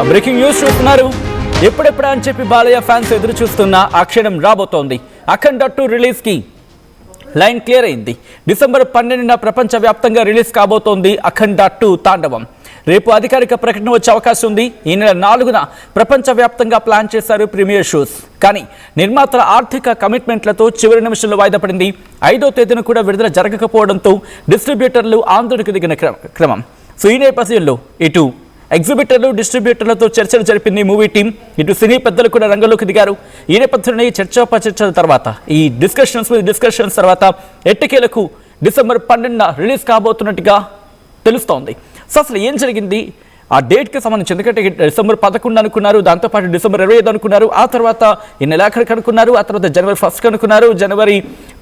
Breaking news చూస్తున్నారు. ఎప్పుడెప్పుడా అని చెప్పి బాలయ్య ఫ్యాన్స్ ఎదురు చూస్తున్న ఆ క్షణం రాబోతోంది. అఖండ 2 రిలీజ్ కి లైన్ క్లియర్ అయింది. డిసెంబర్ 12న ప్రపంచవ్యాప్తంగా రిలీజ్ కాబోతోంది అఖండ 2 తాండవం. రేపు అధికారిక ప్రకటన వచ్చే అవకాశం ఉంది. ఈ నెల 4న ప్రపంచవ్యాప్తంగా ప్లాన్ చేశారు ప్రీమియర్ షోస్. కానీ నిర్మాతల ఆర్థిక కమిట్మెంట్లతో చివరి నిమిషంలో వాయిదా పడింది. 5వ తేదీన కూడా విడుదల జరగకపోవడంతో డిస్ట్రిబ్యూటర్లు ఆందోళనకు దిగిన క్రమం. సో ఈ నేపథ్యంలో ఇటు ఎగ్జిబిటర్లు డిస్ట్రిబ్యూటర్లతో చర్చలు జరిపింది మూవీ టీం. ఇటు సినీ పెద్దలు కూడా రంగంలోకి దిగారు. ఈ నేపథ్యంలో ఈ చర్చల తర్వాత ఈ డిస్కషన్స్ తర్వాత ఎట్టకేలకు డిసెంబర్ 12న రిలీజ్ కాబోతున్నట్టుగా తెలుస్తోంది. సో అసలు ఏం జరిగింది ఆ డేట్కి సంబంధించి? ఎందుకంటే డిసెంబర్ 11 అనుకున్నారు, దాంతోపాటు డిసెంబర్ 25 అనుకున్నారు, ఆ తర్వాత ఈ నెలాఖరికి అనుకున్నారు, ఆ తర్వాత జనవరి 1కి అనుకున్నారు, జనవరి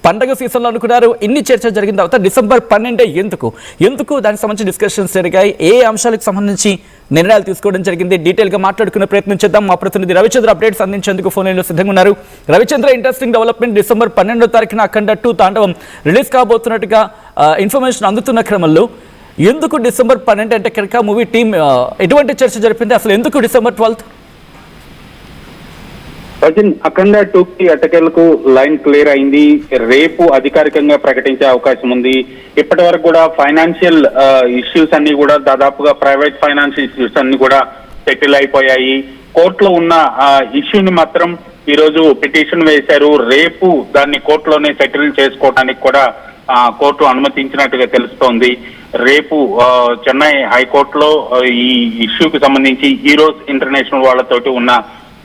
పండగ సీజన్లో అనుకున్నారు. ఇన్ని చర్చలు జరిగిన తర్వాత డిసెంబర్ 12 ఎందుకు దానికి సంబంధించి డిస్కషన్స్ జరిగాయి, ఏ అంశాలకు సంబంధించి నిర్ణయాలు తీసుకోవడం జరిగింది, డీటెయిల్గా మాట్లాడుకునే ప్రయత్నం చేద్దాం. మా ప్రతినిధి రవిచంద్ర అప్డేట్స్ అందించేందుకు ఫోన్ లైన్లో సిద్ధంగా ఉన్నారు. Ravichandra, interesting development. డిసెంబర్ 12వ తారీఖున అఖండ 2 తాండవం రిలీజ్ కాబోతున్నట్టుగా ఇన్ఫర్మేషన్ అందుతున్న క్రమంలో ఎందుకు డిసెంబర్ 12 అంటే కనుక మూవీ టీం ఎటువంటి చర్చ జరిపింది? అసలు ఎందుకు డిసెంబర్ 12? అఖండ 2కి అటకెలకు లైన్ క్లియర్ అయింది. రేపు అధికారికంగా ప్రకటించే అవకాశం ఉంది. ఇప్పటి వరకు కూడా ఫైనాన్షియల్ ఇష్యూస్ అన్ని కూడా దాదాపుగా ప్రైవేట్ ఫైనాన్షియల్ ఇష్యూస్ అన్ని కూడా సెటిల్ అయిపోయాయి. కోర్టులో ఉన్న ఇష్యూని మాత్రం ఈ రోజు పిటిషన్ వేశారు. రేపు దాన్ని కోర్టులోనే సెటిల్ చేసుకోవడానికి కూడా కోర్టు అనుమతించినట్టుగా తెలుస్తోంది. రేపు చెన్నై హైకోర్టులో ఈ ఇష్యూకి సంబంధించి హీరోస్ ఇంటర్నేషనల్ వాళ్ళతోటి ఉన్న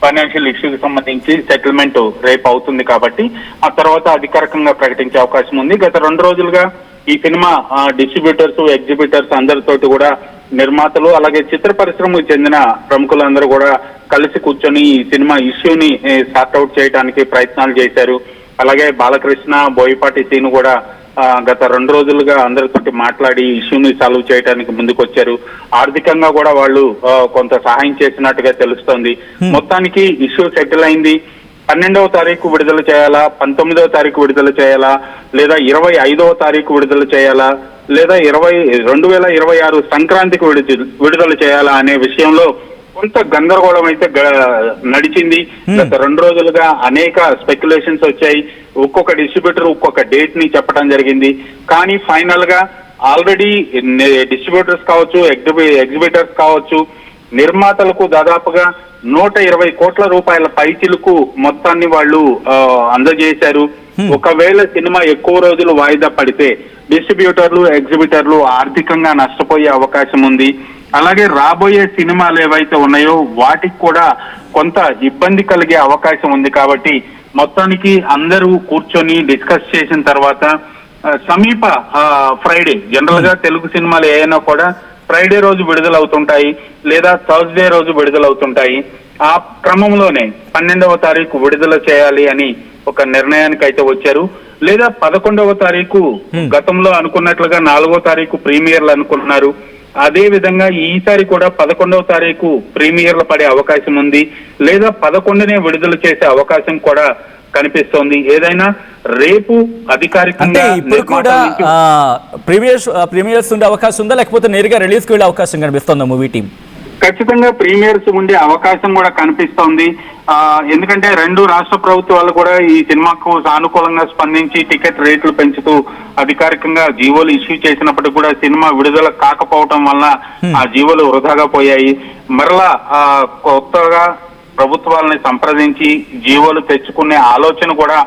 ఫైనాన్షియల్ ఇష్యూకి సంబంధించి సెటిల్మెంట్ రేపు అవుతుంది కాబట్టి ఆ తర్వాత అధికారికంగా ప్రకటించే అవకాశం ఉంది. గత 2 రోజులుగా ఈ సినిమా డిస్ట్రిబ్యూటర్స్, ఎగ్జిబిటర్స్ అందరితోటి కూడా నిర్మాతలు అలాగే చిత్ర పరిశ్రమకు చెందిన ప్రముఖులందరూ కూడా కలిసి కూర్చొని ఈ సినిమా ఇష్యూని సార్ట్అవుట్ చేయడానికి ప్రయత్నాలు చేశారు. అలాగే బాలకృష్ణ, బోయపాటి సీను కూడా గత 2 రోజులుగా అందరితోటి మాట్లాడి ఇష్యూని సాల్వ్ చేయడానికి ముందుకొచ్చారు. ఆర్థికంగా కూడా వాళ్ళు కొంత సహాయం చేసినట్టుగా తెలుస్తోంది. మొత్తానికి ఇష్యూ సెటిల్ అయింది. 12వ తారీఖు విడుదల చేయాలా, 19వ తారీఖు విడుదల చేయాలా, లేదా 25వ తారీఖు విడుదల చేయాలా, లేదా 2026 సంక్రాంతికి విడుదల చేయాలా అనే విషయంలో కొంత గందరగోళం అయితే నడిచింది. గత 2 రోజులుగా అనేక స్పెక్యులేషన్స్ వచ్చాయి. ఒక్కొక్క డిస్ట్రిబ్యూటర్ ఒక్కొక్క డేట్ ని చెప్పడం జరిగింది. కానీ ఫైనల్ గా ఆల్రెడీ డిస్ట్రిబ్యూటర్స్ కావచ్చు, ఎగ్జిబిటర్స్ కావచ్చు, నిర్మాతలకు దాదాపుగా 120 కోట్ల రూపాయల పైచిలకు మొత్తాన్ని వాళ్ళు అందజేశారు. ఒకవేళ సినిమా ఎక్కువ రోజులు వాయిదా పడితే డిస్ట్రిబ్యూటర్లు, ఎగ్జిబిటర్లు ఆర్థికంగా నష్టపోయే అవకాశం ఉంది. అలాగే రాబోయే సినిమాలు ఏవైతే ఉన్నాయో వాటికి కూడా కొంత ఇబ్బంది కలిగే అవకాశం ఉంది. కాబట్టి మొత్తానికి అందరూ కూర్చొని డిస్కస్ చేసిన తర్వాత సమీప ఫ్రైడే, జనరల్ గా తెలుగు సినిమాలు ఏమైనా కూడా ఫ్రైడే రోజు విడుదలవుతుంటాయి లేదా థర్స్డే రోజు విడుదలవుతుంటాయి. ఆ క్రమంలోనే 12వ తారీఖు విడుదల చేయాలి అని ఒక నిర్ణయానికి అయితే వచ్చారు. లేదా 11వ తారీఖు గతంలో అనుకున్నట్లుగా 4వ తారీఖు ప్రీమియర్లు అనుకుంటున్నారు. అదే విధంగా ఈసారి కూడా 11వ తారీఖు ప్రీమియర్లు పడే అవకాశం ఉంది. లేదా 11నే విడుదల చేసే అవకాశం కూడా కనిపిస్తోంది. ఏదైనా రేపు అధికారికంగా ప్రీమియర్స్ ఉండే అవకాశం ఉందా, లేకపోతే నేరుగా రిలీజ్ కి వెళ్ళే అవకాశం కనిపిస్తుందా మూవీ టీం? ఖచ్చితంగా ప్రీమియర్స్ ఉండే అవకాశం కూడా కనిపిస్తోంది. ఎందుకంటే 2 రాష్ట్ర ప్రభుత్వాలు కూడా ఈ సినిమాకు సానుకూలంగా స్పందించి టికెట్ రేట్లు పెంచుతూ అధికారికంగా జీవోలు ఇష్యూ చేసినప్పటికీ కూడా సినిమా విడుదల కాకపోవటం వల్ల ఆ జీవోలు వృధాగా పోయాయి. మరలా కొత్తగా ప్రభుత్వాలని సంప్రదించి జీవోలు తెచ్చుకునే ఆలోచన కూడా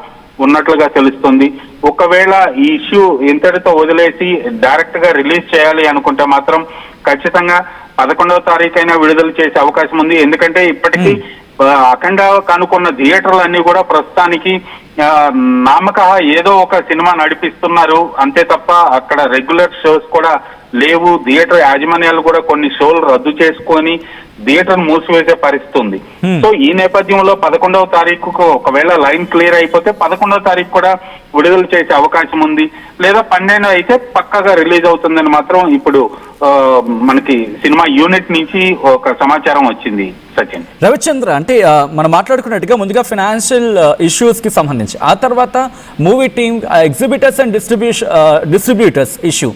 ఉన్నట్లుగా తెలుస్తుంది. ఒకవేళ ఈ ఇష్యూ ఇంతటితో వదిలేసి డైరెక్ట్ గా రిలీజ్ చేయాలి అనుకుంటే మాత్రం ఖచ్చితంగా 11వ తారీఖైనా విడుదల చేసే అవకాశం ఉంది. ఎందుకంటే ఇప్పటికీ అఖండ కనుక్కున్న థియేటర్లు అన్ని కూడా ప్రస్తుతానికి నామక ఏదో ఒక సినిమా నడిపిస్తున్నారు అంతే తప్ప అక్కడ రెగ్యులర్ షోస్ కూడా లేవు. థియేటర్ యాజమాన్యాలు కూడా కొన్ని షోలు రద్దు చేసుకొని థియేటర్ మూసివేసే పరిస్థితి ఉంది. సో ఈ నేపథ్యంలో 11వ తారీఖుకు ఒకవేళ లైన్ క్లియర్ అయిపోతే 11వ తారీఖు కూడా విడుదల చేసే అవకాశం ఉంది. లేదా 12 అయితే పక్కగా రిలీజ్ అవుతుందని మాత్రం ఇప్పుడు మనకి సినిమా యూనిట్ నుంచి ఒక సమాచారం వచ్చింది. సచిన్, రవిచంద్ర, అంటే మనం మాట్లాడుకున్నట్టుగా ముందుగా ఫైనాన్షియల్ ఇష్యూస్ కి సంబంధించి, ఆ తర్వాత movie team, exhibitors and distributors issue,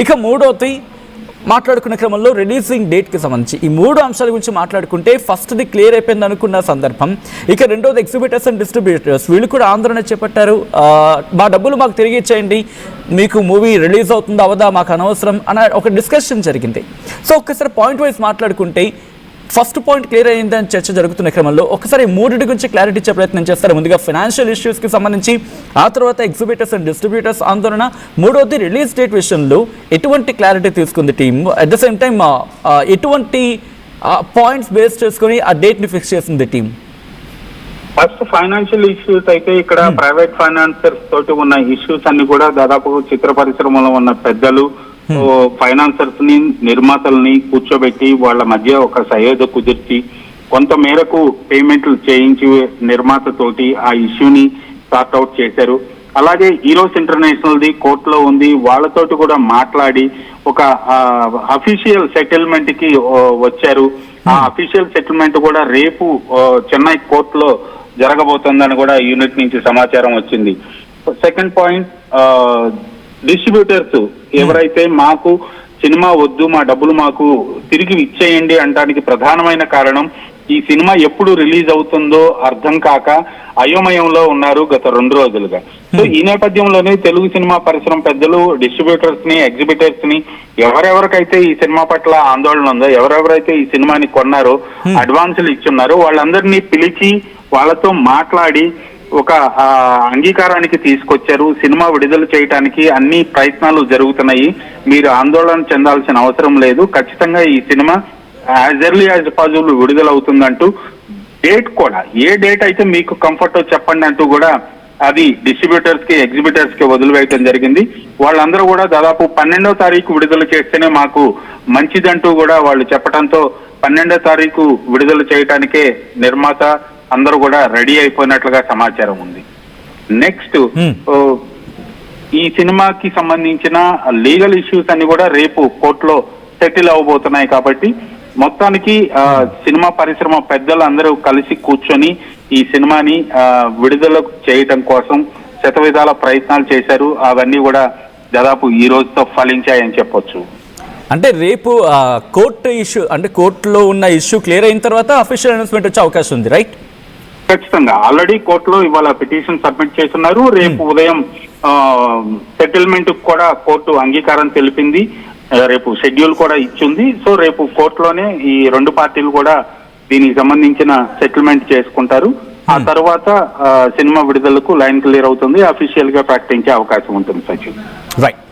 ఇక మూడోది మాట్లాడుకునే క్రమంలో రిలీజింగ్ డేట్కి సంబంధించి ఈ 3 అంశాల గురించి మాట్లాడుకుంటే ఫస్ట్ది క్లియర్ అయిపోయింది అనుకున్న సందర్భం, ఇక రెండోది ఎగ్జిబిటర్స్ అండ్ డిస్ట్రిబ్యూటర్స్ వీళ్ళు కూడా ఆందోళన చేపట్టారు. మా డబ్బులు మాకు తిరిగి ఇచ్చేయండి, మీకు మూవీ రిలీజ్ అవుతుందా అవదా మాకు అనవసరం అన్న ఒక డిస్కషన్ జరిగింది. సో ఒక్కసారి పాయింట్ వైజ్ మాట్లాడుకుంటే ఫస్ట్ పాయింట్ క్లియర్ అయిందని చర్చ జరుగుతున్న క్రమంలో ఒకసారి 3 గురించి క్లారిటీ ఇచ్చే ప్రయత్నం చేస్తారు. ముందుగా ఫైనాన్షియల్ ఇష్యూస్కి సంబంధించి, ఆ తర్వాత ఎగ్జిబిటర్స్ అండ్ డిస్ట్రిబ్యూటర్స్ ఆందోళన, మూడోది రిలీజ్ డేట్ విషయంలో ఎటువంటి క్లారిటీ తీసుకుంది team, at the same time ఎటువంటి పాయింట్స్ బేస్ చేసుకొని ఆ డేట్ని ఫిక్స్ చేసింది టీమ్. ఫస్ట్ ఫైనాన్షియల్ ఇష్యూస్ అయితే ఇక్కడ ప్రైవేట్ ఫైనాన్సర్స్ తోటి ఉన్న ఇష్యూస్ అన్ని కూడా దాదాపు చిత్ర పరిశ్రమలో ఉన్న పెద్దలు ఫైనాన్సర్స్ ని నిర్మాతల్ని కూర్చోబెట్టి వాళ్ళ మధ్య ఒక సయోధ్య కుదిర్చి కొంత మేరకు పేమెంట్లు చేయించి నిర్మాత తోటి ఆ ఇష్యూని సార్ట్ అవుట్ చేశారు. అలాగే ఈరోస్ ఇంటర్నేషనల్ ది కోర్టులో ఉంది, వాళ్ళతోటి కూడా మాట్లాడి ఒక అఫీషియల్ సెటిల్మెంట్ కి వచ్చారు. ఆ అఫీషియల్ సెటిల్మెంట్ కూడా రేపు చెన్నై కోర్టులో జరగబోతుందని కూడా యూనిట్ నుంచి సమాచారం వచ్చింది. సెకండ్ పాయింట్, డిస్ట్రిబ్యూటర్స్ ఎవరైతే మాకు సినిమా వద్దు, మా డబ్బులు మాకు తిరిగి ఇచ్చేయండి అనడానికి ప్రధానమైన కారణం ఈ సినిమా ఎప్పుడు రిలీజ్ అవుతుందో అర్థం కాక అయోమయంలో ఉన్నారు గత 2 రోజులుగా. సో ఈ నేపథ్యంలోనే తెలుగు సినిమా పరిశ్రమ పెద్దలు డిస్ట్రిబ్యూటర్స్ ని, ఎగ్జిబిటర్స్ ని, ఎవరెవరికైతే ఈ సినిమా పట్ల ఆందోళన ఉందో, ఎవరెవరైతే ఈ సినిమాని కొన్నారో, అడ్వాన్సులు ఇచ్చున్నారో వాళ్ళందరినీ పిలిచి వాళ్ళతో మాట్లాడి ఒక అంగీకారానికి తీసుకొచ్చారు. సినిమా విడుదల చేయడానికి అన్ని ప్రయత్నాలు జరుగుతున్నాయి, మీరు ఆందోళన చెందాల్సిన అవసరం లేదు, ఖచ్చితంగా ఈ cinema as early as possible విడుదల అవుతుందంటూ డేట్ కూడా ఏ డేట్ అయితే మీకు కంఫర్ట్ చెప్పండి అంటూ కూడా అది డిస్ట్రిబ్యూటర్స్ కి, ఎగ్జిబిటర్స్ కి వదిలివేయటం జరిగింది. వాళ్ళందరూ కూడా దాదాపు 12వ తారీఖు విడుదల చేస్తేనే మాకు మంచిదంటూ కూడా వాళ్ళు చెప్పడంతో 12వ తారీఖు విడుదల చేయడానికే నిర్మాత అందరూ కూడా రెడీ అయిపోయినట్లుగా సమాచారం ఉంది. నెక్స్ట్ ఈ సినిమాకి సంబంధించిన లీగల్ ఇష్యూస్ అన్ని కూడా రేపు కోర్టులో సెటిల్ అవబోతున్నాయి. కాబట్టి మొత్తానికి సినిమా పరిశ్రమ పెద్దలు అందరూ కలిసి కూర్చొని ఈ సినిమాని విడుదల చేయటం కోసం శతవిధాల ప్రయత్నాలు చేశారు. అవన్నీ కూడా దాదాపు ఈ రోజుతో ఫలించాయని చెప్పొచ్చు. అంటే రేపు కోర్టు ఇష్యూ, అంటే కోర్టులో ఉన్న ఇష్యూ క్లియర్ అయిన తర్వాత అఫీషియల్ అనౌన్స్మెంట్ వచ్చే అవకాశం ఉంది, రైట్? ఖచ్చితంగా ఆల్రెడీ కోర్టులో ఇవాళ పిటిషన్ సబ్మిట్ చేస్తున్నారు. రేపు ఉదయం సెటిల్మెంట్ కూడా కోర్టు అంగీకారం తెలిపింది, రేపు షెడ్యూల్ కూడా ఇచ్చింది. సో రేపు కోర్టులోనే ఈ 2 పార్టీలు కూడా దీనికి సంబంధించిన సెటిల్మెంట్ చేసుకుంటారు. ఆ తర్వాత సినిమా విడుదలకు లైన్ క్లియర్ అవుతుంది, అఫీషియల్ గా ప్రకటించే అవకాశం ఉంటుంది సచిన్. రైట్.